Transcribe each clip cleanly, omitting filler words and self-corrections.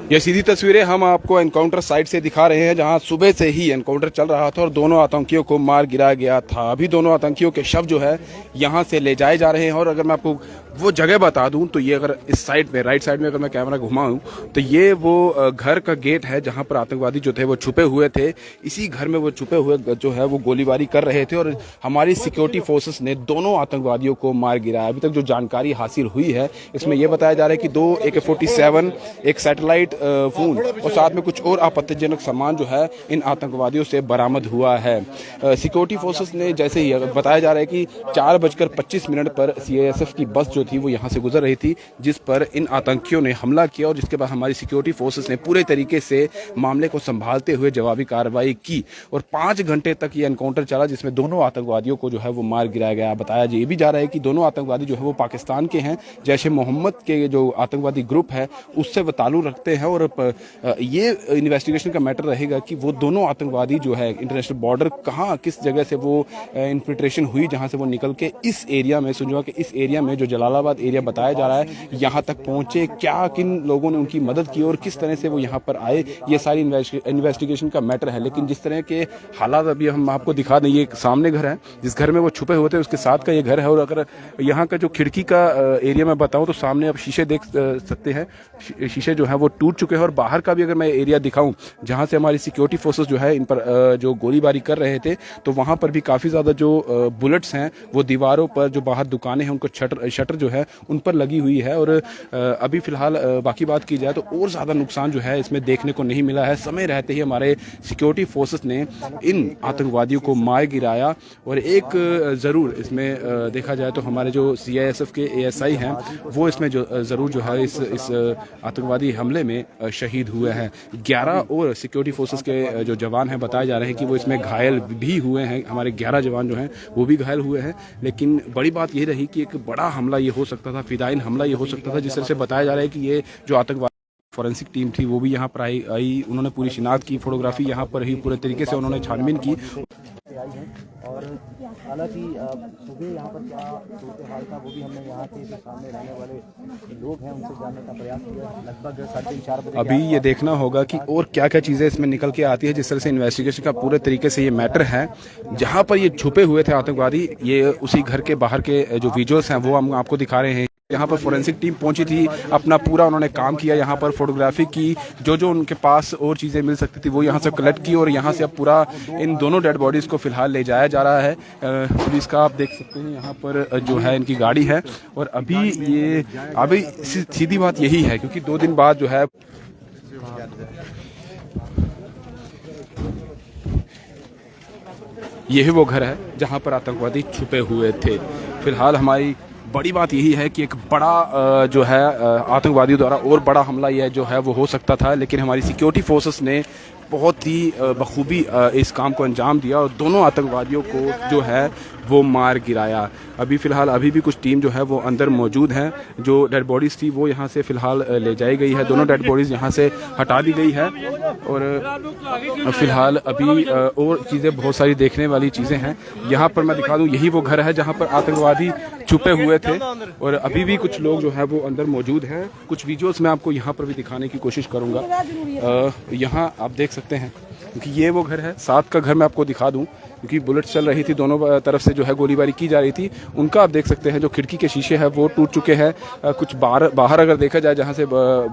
ये सीधी तस्वीरें हम आपको एनकाउंटर साइट से दिखा रहे हैं, जहां सुबह से ही एनकाउंटर चल रहा था और दोनों आतंकियों को मार गिराया गया था। अभी दोनों आतंकियों के शव जो है यहां से ले जाए जा रहे हैं। और अगर मैं आपको वो जगह बता दूं तो ये अगर इस साइड में, राइट साइड में अगर मैं कैमरा घुमाऊं तो ये वो घर का गेट है जहां पर आतंकवादी जो थे वो छुपे हुए थे। इसी घर में वो छुपे हुए जो है वो गोलीबारी कर रहे थे और हमारी सिक्योरिटी फोर्सेस ने दोनों आतंकवादियों को मार गिराया। अभी तक जो जानकारी हासिल हुई है इसमें यह बताया जा रहा है कि 2 AK-47, एक सैटेलाइट फोन और साथ में कुछ और आपत्तिजनक सामान जो है इन आतंकवादियों से बरामद हुआ है। सिक्योरिटी फोर्सेस ने जैसे ही बताया जा रहा है कि 4:25 पर CISF की बस जो थी वो यहाँ से गुजर रही थी, जिस पर इन आतंकियों ने हमला किया और जिसके बाद हमारी सिक्योरिटी फोर्सेस ने पूरे तरीके से मामले को संभालते हुए जवाबी कार्रवाई की और 5 घंटे तक ये एनकाउंटर चला, जिसमें दोनों आतंकवादियों को जो है वो मार गिराया गया। बताया ये भी जा रहा है कि दोनों आतंकवादी जो है वो पाकिस्तान के हैं, जैश ए मोहम्मद के जो आतंकवादी ग्रुप है उससे वो ताल्लुक रखते हैं। और ये इन्वेस्टिगेशन का मैटर रहेगा कि वो दोनों आतंकवादी जो है इंटरनेशनल बॉर्डर कहाँ, किस जगह से वो इन्फिल्ट्रेशन हुई, जहाँ से वो निकल के इस एरिया में, सुनवा के इस एरिया में जो जलालाबाद एरिया बताया जा रहा है यहाँ तक पहुँचे, क्या किन लोगों ने उनकी मदद की और किस तरह से वो यहाँ पर आए, ये सारी इन्वेस्टिगेशन का मैटर है। लेकिन जिस तरह के हालात अभी हम आपको दिखा दें, ये सामने घर है जिस घर में वो छुपे हुए थे उसके साथ का ये घर है। और अगर यहाँ का जो खिड़की का एरिया में बताऊँ तो सामने आप शीशे देख सकते हैं, शीशे जो है वो टूट चुके हैं। और बाहर का भी अगर मैं एरिया दिखाऊं जहां से हमारी सिक्योरिटी फोर्सेस जो है इन पर जो गोलीबारी कर रहे थे, तो वहां पर भी काफ़ी ज़्यादा जो बुलेट्स हैं वो दीवारों पर, जो बाहर दुकानें हैं उनको शटर जो है उन पर लगी हुई है। और अभी फिलहाल बाकी बात की जाए तो और ज़्यादा नुकसान जो है इसमें देखने को नहीं मिला है। समय रहते ही हमारे सिक्योरिटी फोर्सेस ने इन आतंकवादियों को मार गिराया। और एक ज़रूर इसमें देखा जाए तो हमारे जो CISF के ASI हैं वो इसमें जो ज़रूर जो है इस आतंकवादी हमले में शहीद हुए हैं। 11 और सिक्योरिटी फोर्सेस के जो जवान हैं बताए जा रहे हैं कि वो इसमें घायल भी हुए हैं। हमारे 11 जवान जो हैं वो भी घायल हुए हैं। लेकिन बड़ी बात ये रही कि एक बड़ा हमला ये हो सकता था, फिदायीन हमला ये हो सकता था। जिस तरह से बताया जा रहा है कि ये जो आतंकवादी फॉरेंसिक टीम थी वो भी यहाँ पर आई, उन्होंने पूरी शिनाख्त की, फोटोग्राफी यहाँ पर ही पूरे तरीके से उन्होंने छानबीन की। आई हैं और हालांकि सुबह यहाँ पर क्या सूरत हाल था वो भी हमने यहाँ के जो सामने रहने वाले लोग हैं उनसे जानने का प्रयास किया। लगभग 3:30-4 बजे अभी ये देखना होगा कि और क्या क्या चीज़ें इसमें निकल के आती है। जिस तरह से इन्वेस्टिगेशन का पूरे तरीके से ये मैटर है, जहाँ पर ये छुपे हुए थे आतंकवादी, ये उसी घर के बाहर के जो विजुअल्स हैं वो हम आपको दिखा रहे हैं। यहाँ पर फोरेंसिक टीम पहुंची थी, अपना पूरा उन्होंने काम किया, यहाँ पर फोटोग्राफी की, जो उनके पास और चीज़ें मिल सकती थी वो यहाँ से कलेक्ट की और यहाँ से अब पूरा इन दोनों डेड बॉडीज़ को फिलहाल ले जाया जा रहा है। पुलिस का आप देख सकते हैं यहाँ पर जो है इनकी गाड़ी है। और अभी सीधी बात यही है क्योंकि 2 दिन बाद जो है यही वो घर है जहाँ पर आतंकवादी छुपे हुए थे। फिलहाल हमारी बड़ी बात यही है कि एक बड़ा जो है आतंकवादियों द्वारा और बड़ा हमला यह जो है वो हो सकता था, लेकिन हमारी सिक्योरिटी फोर्सेस ने बहुत ही बखूबी इस काम को अंजाम दिया और दोनों आतंकवादियों को जो है वो मार गिराया। अभी फ़िलहाल अभी भी कुछ टीम जो है वो अंदर मौजूद हैं। जो डेड बॉडीज़ थी वो यहाँ से फ़िलहाल ले जाई गई है, दोनों डेड बॉडीज़ यहाँ से हटा दी गई है। और फ़िलहाल अभी और चीज़ें बहुत सारी देखने वाली चीज़ें हैं। यहाँ पर मैं दिखा दूँ, यही वो घर है जहाँ पर आतंकवादी छुपे हुए थे और अभी भी कुछ लोग जो है वो अंदर मौजूद हैं। कुछ वीडियोस मैं आपको यहाँ पर भी दिखाने की कोशिश करूँगा। यहाँ आप देख सकते हैं क्योंकि ये वो घर है, साथ का घर मैं आपको दिखा दूं क्योंकि बुलेट चल रही थी, दोनों तरफ से जो है गोलीबारी की जा रही थी। उनका आप देख सकते हैं जो खिड़की के शीशे हैं वो टूट चुके हैं। कुछ बाहर अगर देखा जाए जहां से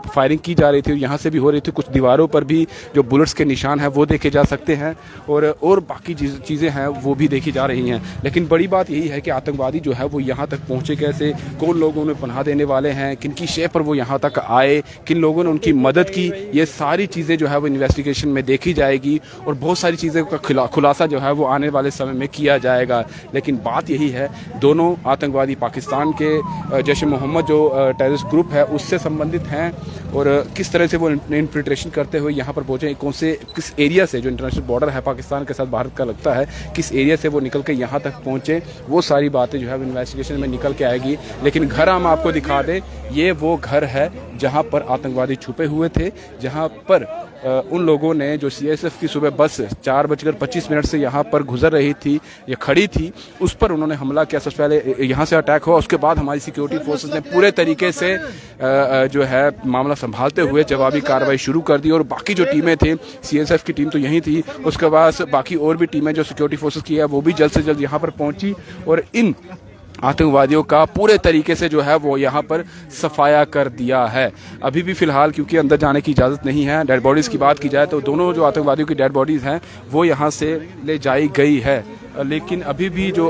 फायरिंग की जा रही थी यहाँ से भी हो रही थी, कुछ दीवारों पर भी जो बुलेट्स के निशान हैं वो देखे जा सकते हैं और बाकी चीज़ें हैं वो भी देखी जा रही हैं। लेकिन बड़ी बात यही है कि आतंकवादी जो है वो यहाँ तक पहुँचे कैसे, कौन लोगों ने पनाह देने वाले हैं, किन की शे पर वो यहाँ तक आए, किन लोगों ने उनकी मदद की, ये सारी चीज़ें जो है वो इन्वेस्टिगेशन में देखी जाएगी और बहुत सारी चीज़ें का खुलासा जो है वो आने वाले समय में किया जाएगा। लेकिन बात यही है, दोनों आतंकवादी पाकिस्तान के जैश ए मोहम्मद जो टेररिस्ट ग्रुप है उससे संबंधित हैं और किस तरह से वो इन्फिल्ट्रेशन करते हुए यहाँ पर पहुँचे, किस एरिया से, जो इंटरनेशनल बॉर्डर है पाकिस्तान के साथ भारत का लगता है, किस एरिया से वो निकल के यहाँ तक पहुँचे, वो सारी बातें जो है इन्वेस्टिगेशन में निकल के आएगी। लेकिन घर हम आपको दिखा दें, ये वो घर है जहाँ पर आतंकवादी छुपे हुए थे, जहाँ पर उन लोगों ने जो CSF की सुबह बस 4:25 से यहाँ पर गुजर रही थी या खड़ी थी, उस पर उन्होंने हमला किया। सबसे पहले यहाँ से अटैक हुआ, उसके बाद हमारी सिक्योरिटी फोर्सेस ने पूरे तरीके से जो है मामला संभालते हुए जवाबी कार्रवाई शुरू कर दी। और बाकी जो टीमें थी, CSF की टीम तो यहीं थी, उसके बाद बाकी और भी टीमें जो सिक्योरिटी फोर्सेस की है वो भी जल्द से जल्द यहाँ पर पहुंची और इन आतंकवादियों का पूरे तरीके से जो है वो यहाँ पर सफाया कर दिया है। अभी भी फिलहाल क्योंकि अंदर जाने की इजाज़त नहीं है। डेड बॉडीज़ की बात की जाए तो दोनों जो आतंकवादियों की डेड बॉडीज़ हैं वो यहाँ से ले जाई गई है, लेकिन अभी भी जो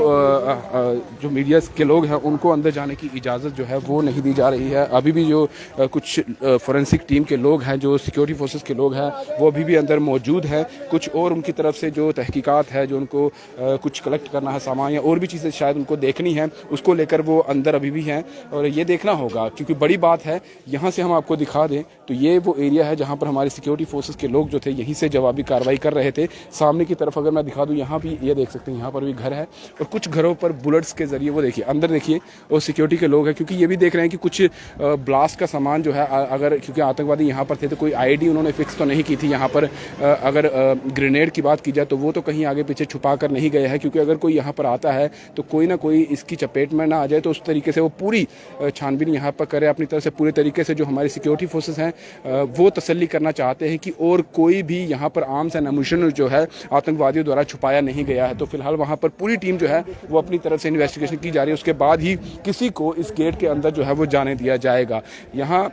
मीडिया के लोग हैं उनको अंदर जाने की इजाज़त जो है वो नहीं दी जा रही है। अभी भी जो कुछ फोरेंसिक टीम के लोग हैं, जो सिक्योरिटी फोर्सेस के लोग हैं, वो अभी भी अंदर मौजूद हैं। कुछ और उनकी तरफ से जो तहकीकात है, जो उनको कुछ कलेक्ट करना है सामान या और भी चीज़ें शायद उनको देखनी है, उसको लेकर वो अंदर अभी भी हैं। और ये देखना होगा क्योंकि बड़ी बात है, यहाँ से हम आपको दिखा दें तो ये वो एरिया है जहाँ पर हमारे सिक्योरिटी फोर्सेस के लोग जो थे यहीं से जवाबी कार्रवाई कर रहे थे। सामने की तरफ अगर मैं दिखा दूँ, यहाँ भी ये देख सकते हैं, यहाँ पर भी घर है और कुछ घरों पर बुलेट्स के जरिए वो देखिए अंदर देखिए वो सिक्योरिटी के लोग हैं, क्योंकि ये भी देख रहे हैं कि कुछ ब्लास्ट का सामान जो है, अगर क्योंकि आतंकवादी यहाँ पर थे तो कोई आईडी उन्होंने फिक्स तो नहीं की थी यहाँ पर। अगर ग्रेनेड की बात की जाए तो वो तो कहीं आगे पीछे छुपा कर नहीं गए हैं, क्योंकि अगर कोई यहाँ पर आता है तो कोई ना कोई इसकी चपेट में ना आ जाए। तो उस तरीके से वो पूरी छानबीन यहाँ पर करे अपनी तरफ से पूरे तरीके से। जो हमारी सिक्योरिटी फोर्सेस हैं वो तसल्ली करना चाहते हैं कि और कोई भी यहाँ पर आर्म्स एंड एम्यूनिशन जो है आतंकवादियों द्वारा छुपाया नहीं गया है। तो फिलहाल वहाँ पर पूरी टीम जो है वो अपनी तरफ से इन्वेस्टिगेशन की जा रही है, उसके बाद ही किसी को इस गेट के अंदर जो है वो जाने दिया जाएगा। यहाँ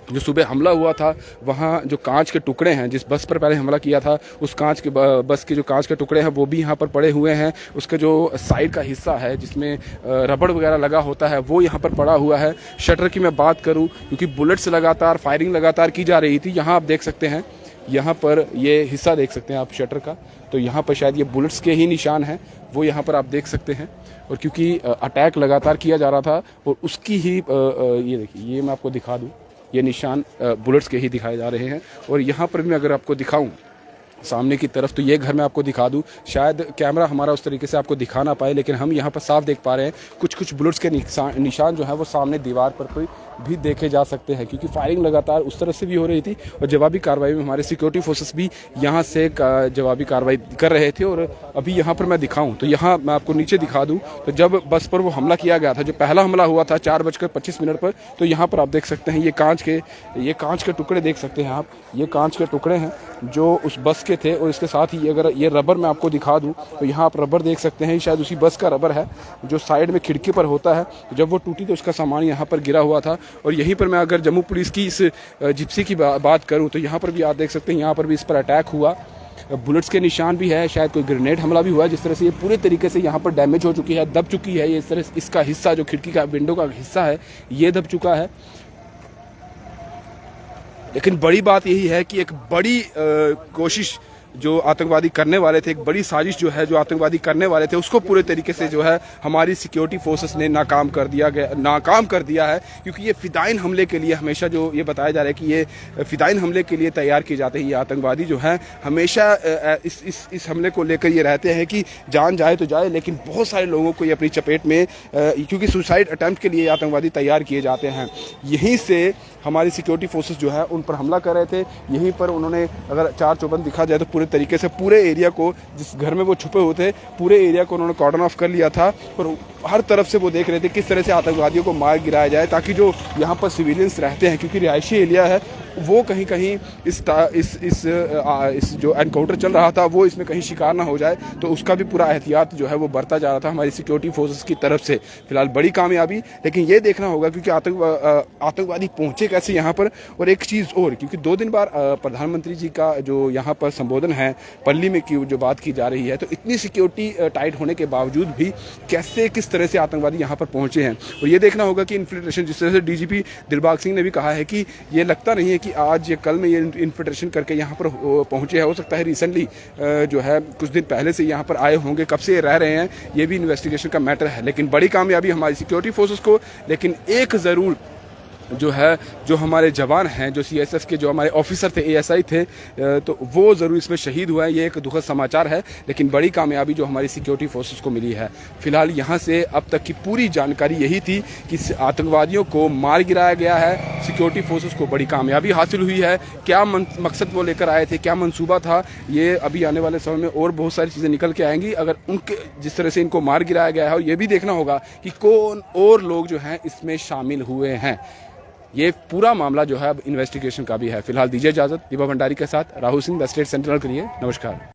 जो सुबह हमला हुआ था वहाँ जो कांच के टुकड़े हैं, जिस बस पर पहले हमला किया था उस बस के जो कांच के टुकड़े हैं वो भी यहाँ पर पड़े हुए हैं। उसका जो साइड का हिस्सा है जिसमें रबड़ वगैरह लगा होता है वो यहाँ पर पड़ा हुआ है। शटर की मैं बात करूँ, क्योंकि बुलेट्स लगातार फायरिंग लगातार की जा रही थी। यहाँ आप देख सकते हैं, यहाँ पर ये हिस्सा देख सकते हैं आप शटर का, तो यहाँ पर शायद ये बुलेट्स के ही निशान हैं, वो यहाँ पर आप देख सकते हैं। और क्योंकि अटैक लगातार किया जा रहा था और उसकी ही ये देखिए, ये मैं आपको दिखा दूँ, ये निशान बुलेट्स के ही दिखाए जा रहे हैं। और यहाँ पर भी अगर आपको दिखाऊं सामने की तरफ, तो ये घर मैं आपको दिखा दूं, शायद कैमरा हमारा उस तरीके से आपको दिखा ना पाए, लेकिन हम यहाँ पर साफ देख पा रहे हैं कुछ बुलेट्स के निशान जो है वो सामने दीवार पर कोई भी देखे जा सकते हैं, क्योंकि फायरिंग लगातार उस तरफ से भी हो रही थी और जवाबी कार्रवाई में हमारे सिक्योरिटी फोर्सेस भी यहाँ से जवाबी कार्रवाई कर रहे थे। और अभी यहाँ पर मैं दिखाऊं तो यहाँ मैं आपको नीचे दिखा दूं, तो जब बस पर वो हमला किया गया था, जो पहला हमला हुआ था 4:25 पर, तो यहाँ पर आप देख सकते हैं ये कांच के टुकड़े देख सकते हैं आप, ये कांच के टुकड़े हैं जो उस बस के थे। और इसके साथ ही अगर ये रबर मैं आपको दिखा दूं तो यहाँ आप रबर देख सकते हैं, शायद उसी बस का रबर है जो साइड में खिड़की पर होता है। जब वो टूटी तो उसका सामान यहाँ पर गिरा हुआ था। और यहीं पर मैं अगर जम्मू पुलिस की इस जिप्सी की बात करूं तो यहाँ पर भी आप देख सकते हैं, यहाँ पर भी इस पर अटैक हुआ, बुलेट्स के निशान भी है, शायद कोई ग्रेनेड हमला भी हुआ है। जिस तरह से ये पूरे तरीके से यहाँ पर डैमेज हो चुकी है, दब चुकी है, ये इस तरह इसका हिस्सा जो खिड़की का विंडो का हिस्सा है ये दब चुका है। लेकिन बड़ी बात यही है कि एक बड़ी कोशिश जो आतंकवादी करने वाले थे, एक बड़ी साजिश जो है जो आतंकवादी करने वाले थे, उसको पूरे तरीके से जो है हमारी सिक्योरिटी फोर्सेस ने नाकाम कर दिया है। क्योंकि ये फिदाइन हमले के लिए हमेशा जो ये बताया जा रहा है कि ये फिदाइन हमले के लिए तैयार किए जाते हैं। ये आतंकवादी जो है हमेशा इस हमले को लेकर ये रहते हैं कि जान जाए तो जाए, लेकिन बहुत सारे लोगों को ये अपनी चपेट में, क्योंकि सुसाइड अटैम्प्ट के लिए आतंकवादी तैयार किए जाते हैं। यहीं से हमारी सिक्योरिटी फोर्सेस जो है उन पर हमला कर रहे थे। यहीं पर उन्होंने, अगर चार चौबंद दिखा जाए तो पूरे तरीके से पूरे एरिया को, जिस घर में वो छुपे हुए थे, पूरे एरिया को उन्होंने कॉर्डन ऑफ कर लिया था। और हर तरफ से वो देख रहे थे किस तरह से आतंकवादियों को मार गिराया जाए, ताकि जो यहाँ पर सिविलियंस रहते हैं, क्योंकि रिहायशी एरिया है, वो कहीं कहीं इस जो एनकाउंटर चल रहा था वो इसमें कहीं शिकार ना हो जाए। तो उसका भी पूरा एहतियात जो है वो बरता जा रहा था हमारी सिक्योरिटी फोर्सेस की तरफ से। फिलहाल बड़ी कामयाबी, लेकिन ये देखना होगा क्योंकि आतंकवादी पहुंचे कैसे यहाँ पर। और एक चीज़ और, क्योंकि 2 दिन बाद प्रधानमंत्री जी का जो यहाँ पर संबोधन है पल्ली में की जो बात की जा रही है, तो इतनी सिक्योरिटी टाइट होने के बावजूद भी किस तरह से आतंकवादी यहाँ पर पहुंचे हैं। और ये देखना होगा कि इन्फिल्ट्रेशन, जिस तरह से डीजीपी दिलबाग सिंह ने भी कहा है कि ये लगता नहीं है कि आज या कल में ये इन्फिल्ट्रेशन करके यहाँ पर पहुंचे हैं। हो सकता है रिसेंटली जो है कुछ दिन पहले से यहाँ पर आए होंगे, कब से रह रहे हैं ये भी इन्वेस्टिगेशन का मैटर है। लेकिन बड़ी कामयाबी हमारी सिक्योरिटी फोर्सेस को। लेकिन एक ज़रूर जो है, जो हमारे जवान हैं, जो CSF के जो हमारे ऑफिसर थे, ASI थे, तो वो ज़रूर इसमें शहीद हुआ है। ये एक दुखद समाचार है, लेकिन बड़ी कामयाबी जो हमारी सिक्योरिटी फोर्सेस को मिली है। फिलहाल यहाँ से अब तक की पूरी जानकारी यही थी कि आतंकवादियों को मार गिराया गया है, सिक्योरिटी फोर्सेस को बड़ी कामयाबी हासिल हुई है। क्या मकसद वो लेकर आए थे, क्या मंसूबा था, ये अभी आने वाले समय में और बहुत सारी चीज़ें निकल के आएंगी। अगर उनके जिस तरह से इनको मार गिराया गया है, और ये भी देखना होगा कि कौन और लोग जो हैं इसमें शामिल हुए हैं। ये पूरा मामला जो है अब इन्वेस्टिगेशन का भी है। फिलहाल दीजिए इजाज़त। दीपा भंडारी के साथ Rahul Singh, the state sentinel के लिए नमस्कार।